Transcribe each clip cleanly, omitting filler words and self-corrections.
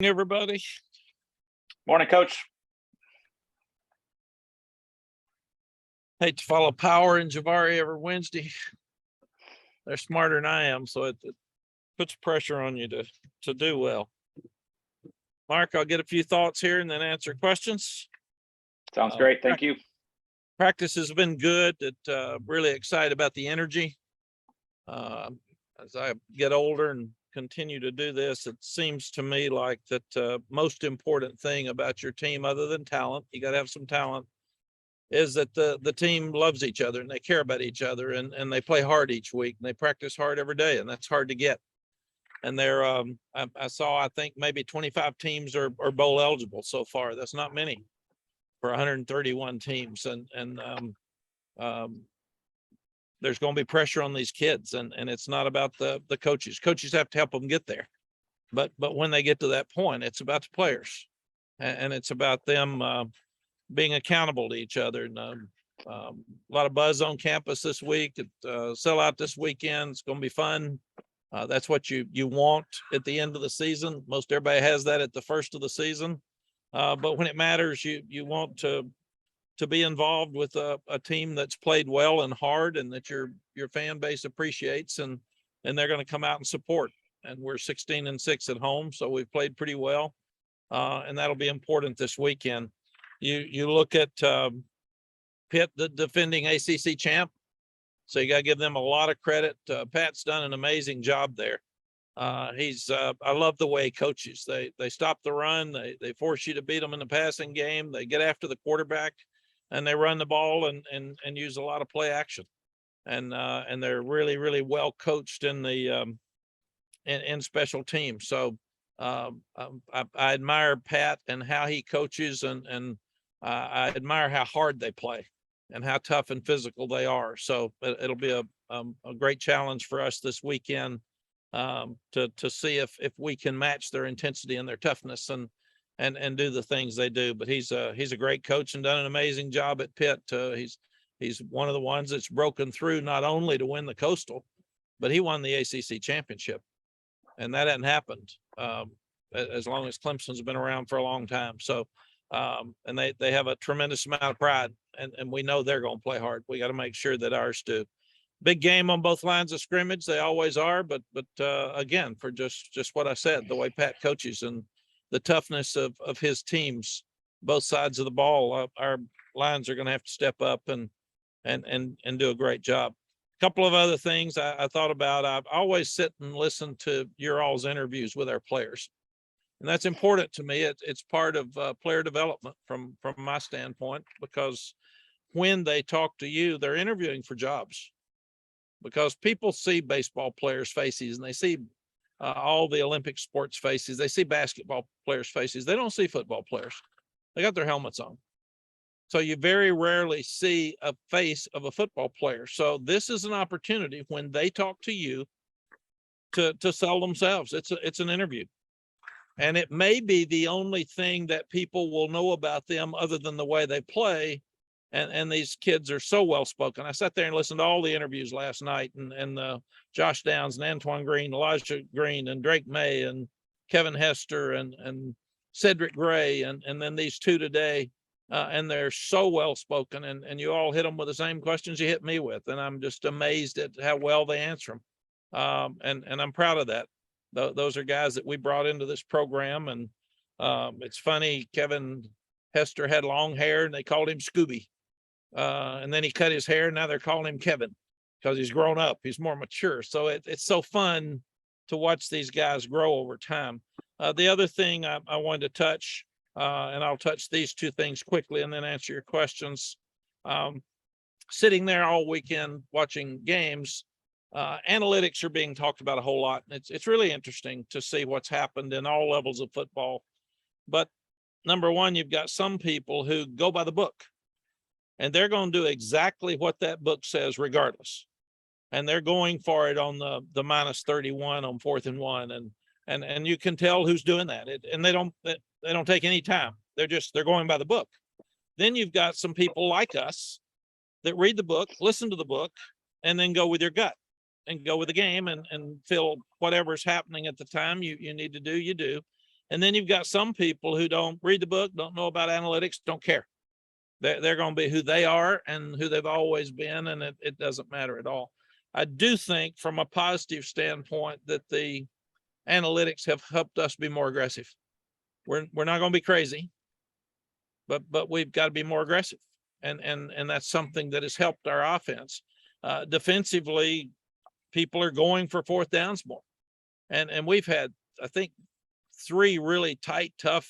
Everybody. Morning, Coach. Hate to follow Power and Javari every Wednesday. They're smarter than I am, so it puts pressure on you to do well. Mark, I'll get a few thoughts here and then answer questions. Sounds great. Thank you. Practice has been good. Really excited about the energy. As I get older and continue to do this, it seems to me like that most important thing about your team, other than talent, you got to have some talent, is that the team loves each other and they care about each other and they play hard each week and they practice hard every day, and that's hard to get. And they're I saw, I think maybe 25 teams are bowl eligible so far. That's not many for 131 teams. And there's going to be pressure on these kids, and it's not about the coaches. Coaches have to help them get there. But when they get to that point, it's about the players, and it's about them being accountable to each other. And a lot of buzz on campus this week. Sell out this weekend. It's going to be fun. That's what you want at the end of the season. Most everybody has that at the first of the season. But when it matters, you want to be involved with a team that's played well and hard, and that your fan base appreciates, and they're going to come out and support. And we're 16-6 at home, so we've played pretty well, and that'll be important this weekend. You look at Pitt, the defending ACC champ, so you got to give them a lot of credit. Pat's done an amazing job there. I love the way he coaches. They stop the run. They force you to beat them in the passing game. They get after the quarterback, and they run the ball and use a lot of play action. And they're really, really well coached in the in special teams. So I admire Pat and how he coaches, and I admire how hard they play and how tough and physical they are. So it'll be a great challenge for us this weekend to see if we can match their intensity and their toughness and do the things they do. But he's a great coach and done an amazing job at Pitt. He's one of the ones that's broken through not only to win the Coastal, but he won the ACC championship, and that hadn't happened as long as Clemson's been around for a long time. So and they have a tremendous amount of pride, and we know they're going to play hard. We got to make sure that ours do. Big game on both lines of scrimmage. They always are, but again, for just what I said, the way Pat coaches and the toughness of his teams, both sides of the ball, our lines are going to have to step up and do a great job. A couple of other things I thought about. I always sit and listen to your all's interviews with our players, and that's important to me. It's part of player development from my standpoint, because when they talk to you, they're interviewing for jobs. Because people see baseball players' faces, and they see all the Olympic sports faces. They see basketball players' faces. They don't see football players. They got their helmets on. So you very rarely see a face of a football player. So this is an opportunity when they talk to you to sell themselves. It's an interview. And it may be the only thing that people will know about them other than the way they play. And these kids are so well spoken. I sat there and listened to all the interviews last night, and Josh Downs and Antoine Green, Elijah Green, and Drake May, and Kevin Hester, and Cedric Gray, and then these two today, and they're so well spoken. And you all hit them with the same questions you hit me with, and I'm just amazed at how well they answer them. And I'm proud of that. Those are guys that we brought into this program, and it's funny. Kevin Hester had long hair, and they called him Scooby. And then he cut his hair. Now they're calling him Kevin because he's grown up. He's more mature. So it's so fun to watch these guys grow over time. The other thing I wanted to touch, and I'll touch these two things quickly and then answer your questions. Sitting there all weekend watching games, analytics are being talked about a whole lot. It's really interesting to see what's happened in all levels of football. But number one, you've got some people who go by the book. And they're going to do exactly what that book says regardless. And they're going for it on the -31 on 4th and 1. And you can tell who's doing that. And they don't take any time. They're going by the book. Then you've got some people like us that read the book, listen to the book, and then go with your gut and go with the game and feel whatever's happening at the time you need to do, you do. And then you've got some people who don't read the book, don't know about analytics, don't care. They're going to be who they are and who they've always been, and it doesn't matter at all. I do think from a positive standpoint that the analytics have helped us be more aggressive. We're not going to be crazy, but we've got to be more aggressive. And that's something that has helped our offense. Defensively, people are going for fourth downs more. And we've had, I think, 3 really tight, tough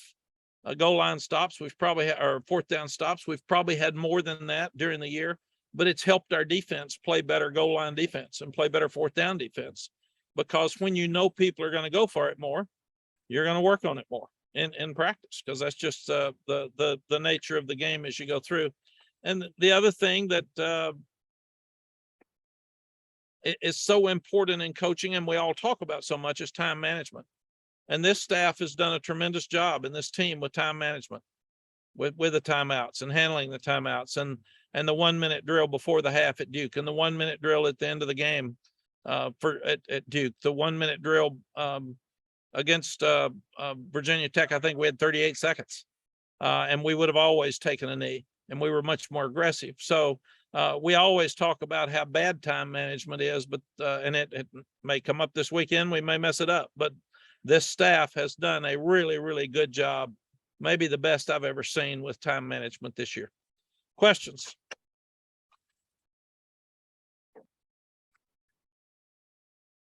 goal line stops. We've probably had, or fourth down stops. We've probably had more than that during the year, but it's helped our defense play better goal line defense and play better fourth down defense. Because when you know people are going to go for it more, you're going to work on it more in practice, because that's just the nature of the game as you go through. And the other thing that is so important in coaching, and we all talk about so much, is time management. And this staff has done a tremendous job in this team with time management, with the timeouts and handling the timeouts, and the 1 minute drill before the half at Duke, and the 1 minute drill at the end of the game at Duke, the 1 minute drill against Virginia Tech. I think we had 38 seconds, and we would have always taken a knee, and we were much more aggressive. So we always talk about how bad time management is, but and it may come up this weekend. We may mess it up, but this staff has done a really, really good job, maybe the best I've ever seen with time management this year. Questions?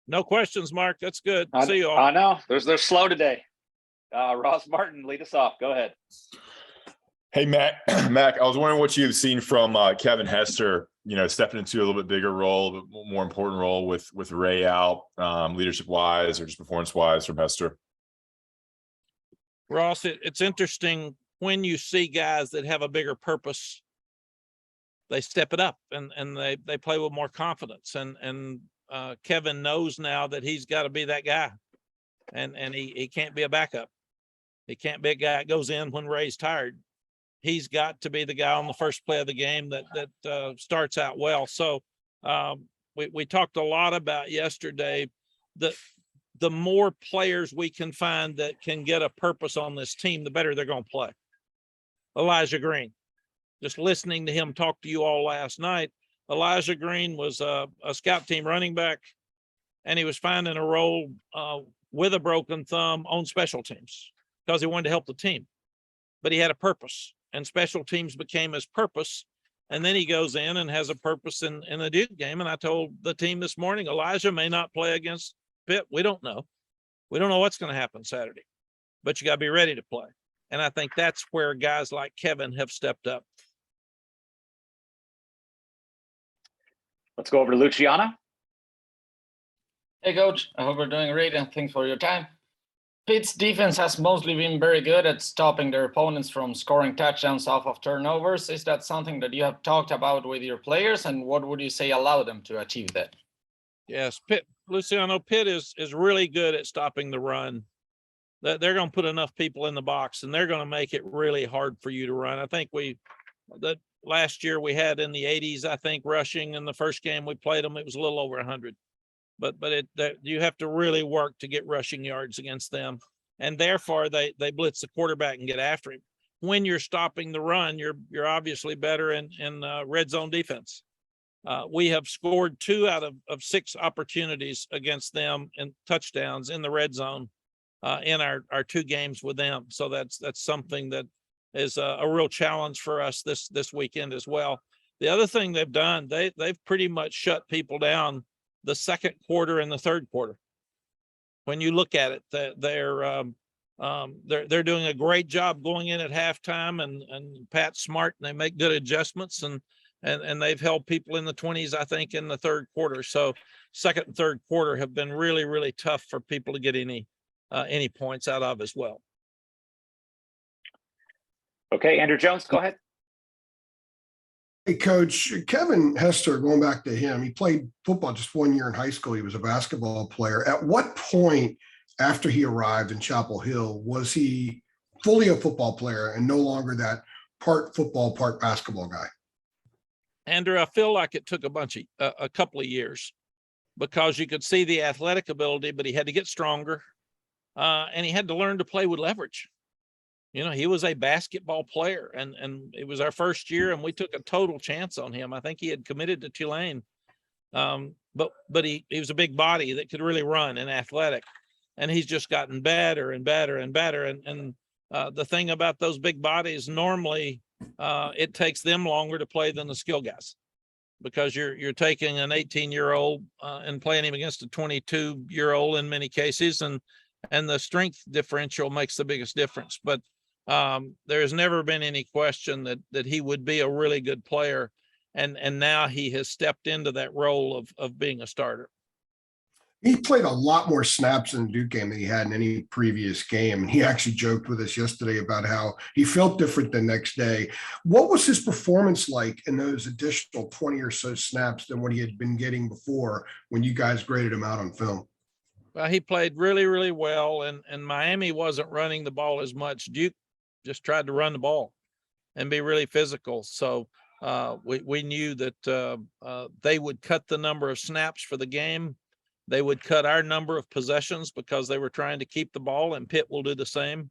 No questions, Mark. That's good. See you all. I know. They're slow today. Ross Martin, lead us off. Go ahead. Hey, Mac, I was wondering what you've seen from Kevin Hester, stepping into a little bit bigger role, a bit more important role with Ray out, leadership wise or just performance wise from Hester. Ross, it's interesting when you see guys that have a bigger purpose, they step it up and they play with more confidence. And Kevin knows now that he's got to be that guy, and he can't be a backup. He can't be a guy that goes in when Ray's tired. He's got to be the guy on the first play of the game that starts out well. So we talked a lot about yesterday that the more players we can find that can get a purpose on this team, the better they're going to play. Elijah Green, just listening to him talk to you all last night, Elijah Green was a scout team running back, and he was finding a role with a broken thumb on special teams because he wanted to help the team, but he had a purpose. And special teams became his purpose. And then he goes in and has a purpose in the Duke game. And I told the team this morning, Elijah may not play against Pitt. We don't know. We don't know what's going to happen Saturday, but you got to be ready to play. And I think that's where guys like Kevin have stepped up. Let's go over to Luciana. Hey, Coach. I hope you're doing great, and thanks for your time. Pitt's defense has mostly been very good at stopping their opponents from scoring touchdowns off of turnovers. Is that something that you have talked about with your players, and what would you say allowed them to achieve that? Yes, Luciano, Pitt is really good at stopping the run. They're going to put enough people in the box, and they're going to make it really hard for you to run. I think that last year we had in the 80s, I think, rushing in the first game we played them. It was a little over 100. But you have to really work to get rushing yards against them, and therefore they blitz the quarterback and get after him. When you're stopping the run, you're obviously better in red zone defense. We have scored 2 out of 6 opportunities against them and touchdowns in the red zone in our 2 games with them. So that's something that is a real challenge for us this weekend as well. The other thing they've done, they've pretty much shut people down the second quarter and the third quarter. When you look at it, they're doing a great job going in at halftime, and Pat's smart, and they make good adjustments, and they've held people in the 20s, I think, in the third quarter. So second and third quarter have been really, really tough for people to get any points out of as well. Okay, Andrew Jones, go ahead. Hey, Coach, Kevin Hester, going back to him, he played football just 1 year in high school. He was a basketball player. At what point after he arrived in Chapel Hill was he fully a football player and no longer that part football, part basketball guy? Andrew, I feel like it took a couple of years, because you could see the athletic ability, but he had to get stronger. and he had to learn to play with leverage. You know, he was a basketball player, and it was our first year, and we took a total chance on him. I think he had committed to Tulane, but he was a big body that could really run and athletic, and he's just gotten better and better and better. And the thing about those big bodies, normally it takes them longer to play than the skill guys, because you're taking an 18-year-old and playing him against a 22-year-old in many cases, and the strength differential makes the biggest difference. But there's never been any question that he would be a really good player, and now he has stepped into that role of being a starter. He played a lot more snaps in the Duke game than he had in any previous game. And he actually joked with us yesterday about how he felt different the next day. What was his performance like in those additional 20 or so snaps than what he had been getting before when you guys graded him out on film? Well, he played really, really well, and Miami wasn't running the ball as much. Duke just tried to run the ball and be really physical. So we knew that they would cut the number of snaps for the game. They would cut our number of possessions because they were trying to keep the ball, and Pitt will do the same.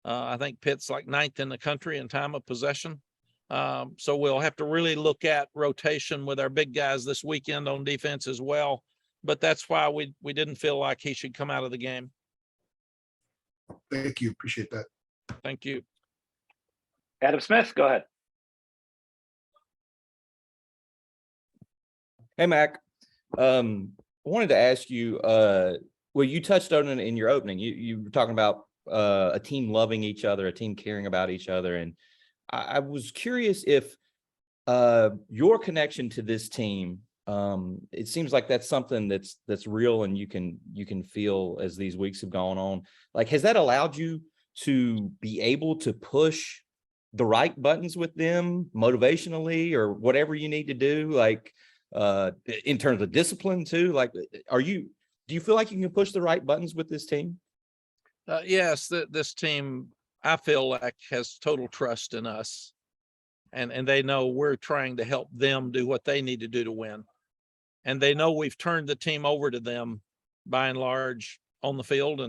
I think Pitt's like 9th in the country in time of possession. So we'll have to really look at rotation with our big guys this weekend on defense as well. But that's why we didn't feel like he should come out of the game. Thank you. Appreciate that. Thank you. Adam Smith, go ahead. Hey, Mac. I wanted to ask you, well, you touched on it in your opening. You were talking about a team loving each other, a team caring about each other. And I was curious if your connection to this team, it seems like that's something that's real and you can feel as these weeks have gone on. Like, has that allowed you to be able to push the right buttons with them motivationally or whatever you need to do? Like, in terms of discipline too, like, do you feel like you can push the right buttons with this team? Yes, this team, I feel like, has total trust in us, and they know we're trying to help them do what they need to do to win. And they know we've turned the team over to them by and large on the field,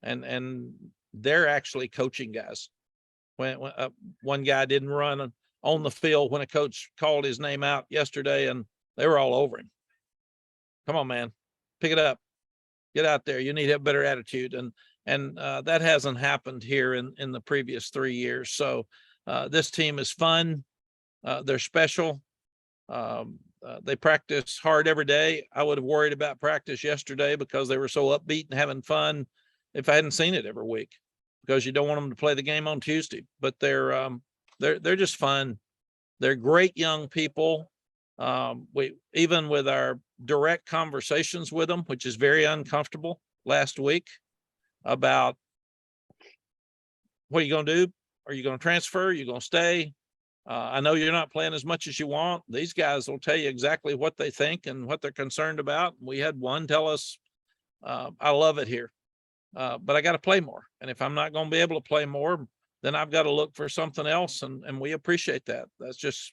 and they're actually coaching guys. When one guy didn't run on the field when a coach called his name out yesterday, and they were all over him. Come on, man, pick it up, get out there. You need to have better attitude. And that hasn't happened here in the previous 3 years. So this team is fun. They're special. They practice hard every day. I would have worried about practice yesterday because they were so upbeat and having fun if I hadn't seen it every week, because you don't want them to play the game on Tuesday. But they're just fun. They're great young people. We, even with our direct conversations with them, which is very uncomfortable last week, about what are you going to do? Are you going to transfer? Are you going to stay? I know you're not playing as much as you want. These guys will tell you exactly what they think and what they're concerned about. We had one tell us, I love it here, but I got to play more. And if I'm not going to be able to play more, then I've got to look for something else. And we appreciate that. That's just,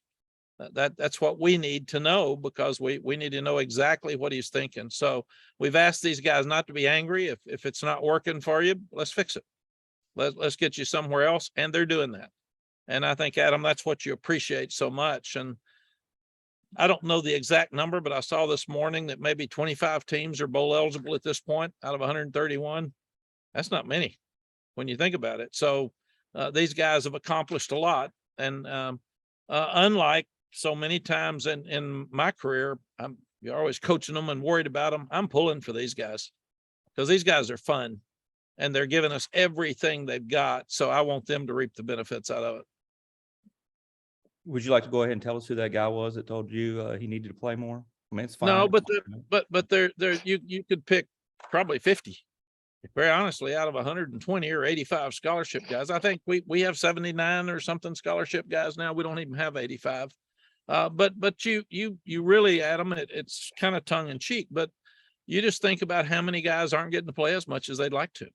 that's what we need to know, because we need to know exactly what he's thinking. So we've asked these guys not to be angry. If it's not working for you, let's fix it. Let's get you somewhere else. And they're doing that. And I think, Adam, that's what you appreciate so much. And I don't know the exact number, but I saw this morning that maybe 25 teams are bowl eligible at this point out of 131. That's not many when you think about it. So these guys have accomplished a lot. And unlike so many times in my career, you're always coaching them and worried about them. I'm pulling for these guys because these guys are fun and they're giving us everything they've got. So I want them to reap the benefits out of it. Would you like to go ahead and tell us who that guy was that told you he needed to play more? I mean, it's fine. No, but you could pick probably 50, very honestly, out of 120 or 85 scholarship guys. I think we have 79 or something scholarship guys now. We don't even have 85. But you really, Adam, it's kind of tongue in cheek, but you just think about how many guys aren't getting to play as much as they'd like to.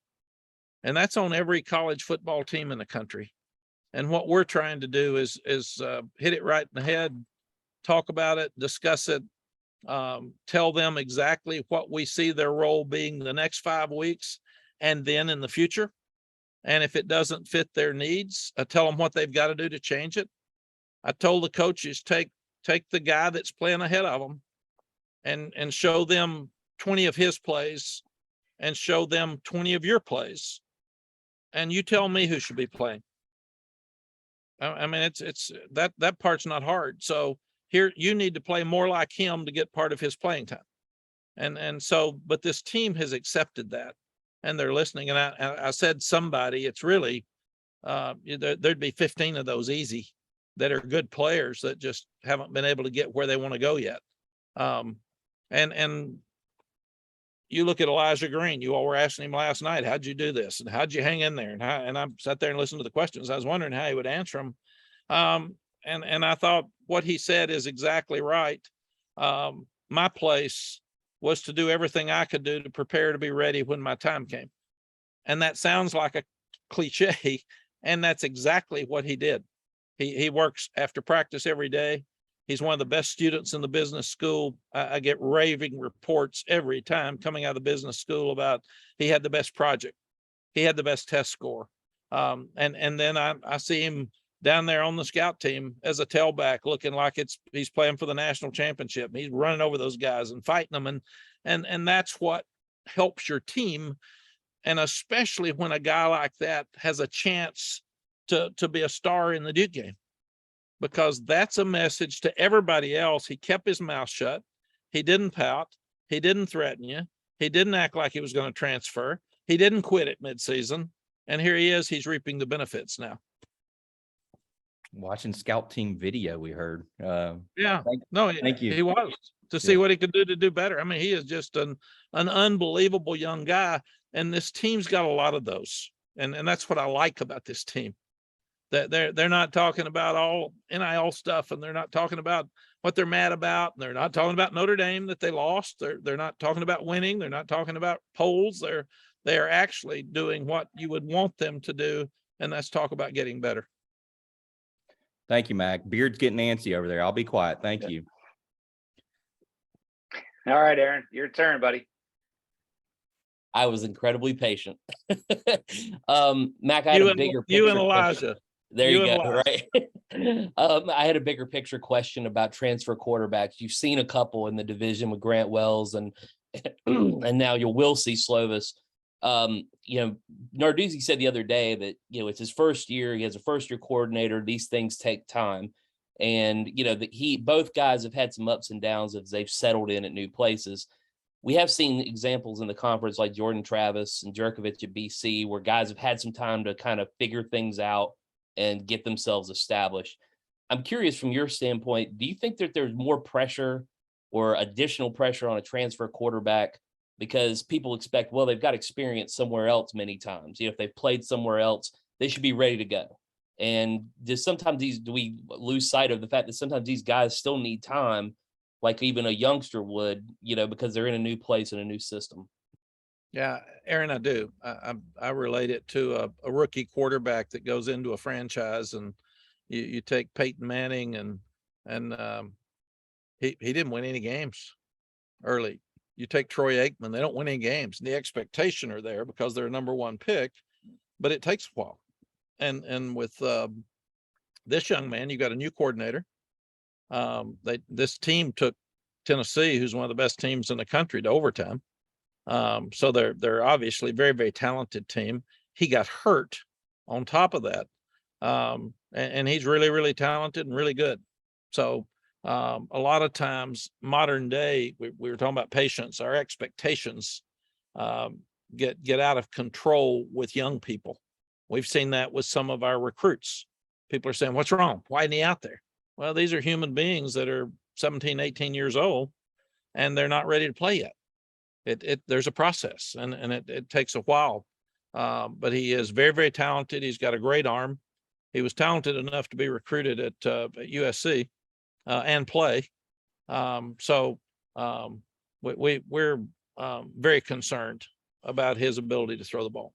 And that's on every college football team in the country. And what we're trying to do is hit it right in the head, talk about it, discuss it, tell them exactly what we see their role being the next 5 weeks, and then in the future. And if it doesn't fit their needs, I tell them what they've got to do to change it. I told the coaches, take the guy that's playing ahead of them and show them 20 of his plays and show them 20 of your plays. And you tell me who should be playing. I mean, it's that part's not hard. So here you need to play more like him to get part of his playing time. And so, but this team has accepted that and they're listening. And I said, somebody, it's really, there'd be 15 of those easy that are good players that just haven't been able to get where they want to go yet. And you look at Elijah Green, you all were asking him last night, how'd you do this? And how'd you hang in there? And I sat there and listened to the questions. I was wondering how he would answer them. And I thought what he said is exactly right. My place was to do everything I could do to prepare to be ready when my time came. And that sounds like a cliche. And that's exactly what he did. He works after practice every day. He's one of the best students in the business school. I get raving reports every time coming out of the business school about he had the best project. He had the best test score. And then I see him down there on the scout team as a tailback looking like he's playing for the national championship. He's running over those guys and fighting them. And that's what helps your team. And especially when a guy like that has a chance to be a star in the Duke game. Because that's a message to everybody else. He kept his mouth shut. He didn't pout. He didn't threaten you. He didn't act like he was going to transfer. He didn't quit at midseason. And here he is. He's reaping the benefits now. Watching scout team video, we heard. Yeah. Thank you. He was to see what he could do to do better. I mean, he is just an unbelievable young guy. And this team's got a lot of those. And that's what I like about this team. That they're not talking about all NIL stuff, and they're not talking about what they're mad about, and they're not talking about Notre Dame that they lost. They're not talking about winning. They're not talking about polls. They are actually doing what you would want them to do, and that's talk about getting better. Thank you, Mac. Beard's getting antsy over there. I'll be quiet. Thank you. All right, Aaron, your turn, buddy. I was incredibly patient. Mac, I had a bigger picture. You and Elijah. There you go. Right. I had a bigger picture question about transfer quarterbacks. You've seen a couple in the division with Grant Wells and now you will see Slovis. Narduzzi said the other day that, it's his first year. He has a first year coordinator. These things take time. And, both guys have had some ups and downs as they've settled in at new places. We have seen examples in the conference like Jordan Travis and Jerkovich at BC, where guys have had some time to kind of figure things out and get themselves established. I'm curious from your standpoint, do you think that there's more pressure or additional pressure on a transfer quarterback because people expect, well, they've got experience somewhere else many times. If they've played somewhere else, they should be ready to go. And do we lose sight of the fact that sometimes these guys still need time, like even a youngster would, because they're in a new place and a new system? Yeah, Aaron, I do. I relate it to a rookie quarterback that goes into a franchise, and you take Peyton Manning and he didn't win any games early. You take Troy Aikman, they don't win any games. The expectation are there because they're a number one pick, but it takes a while. And with this young man, you got a new coordinator. This team took Tennessee, who's one of the best teams in the country, to overtime. So they're obviously very, very talented team. He got hurt on top of that. And he's really, really talented and really good. So a lot of times modern day, we were talking about patience, our expectations get out of control with young people. We've seen that with some of our recruits. People are saying, what's wrong? Why isn't he out there? Well, these are human beings that are 17, 18 years old, and they're not ready to play yet. There's a process and it takes a while. But he is very, very talented. He's got a great arm. He was talented enough to be recruited at USC and play. So we're very concerned about his ability to throw the ball.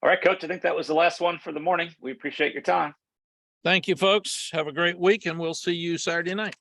All right, Coach, I think that was the last one for the morning. We appreciate your time. Thank you, folks. Have a great week, and we'll see you Saturday night.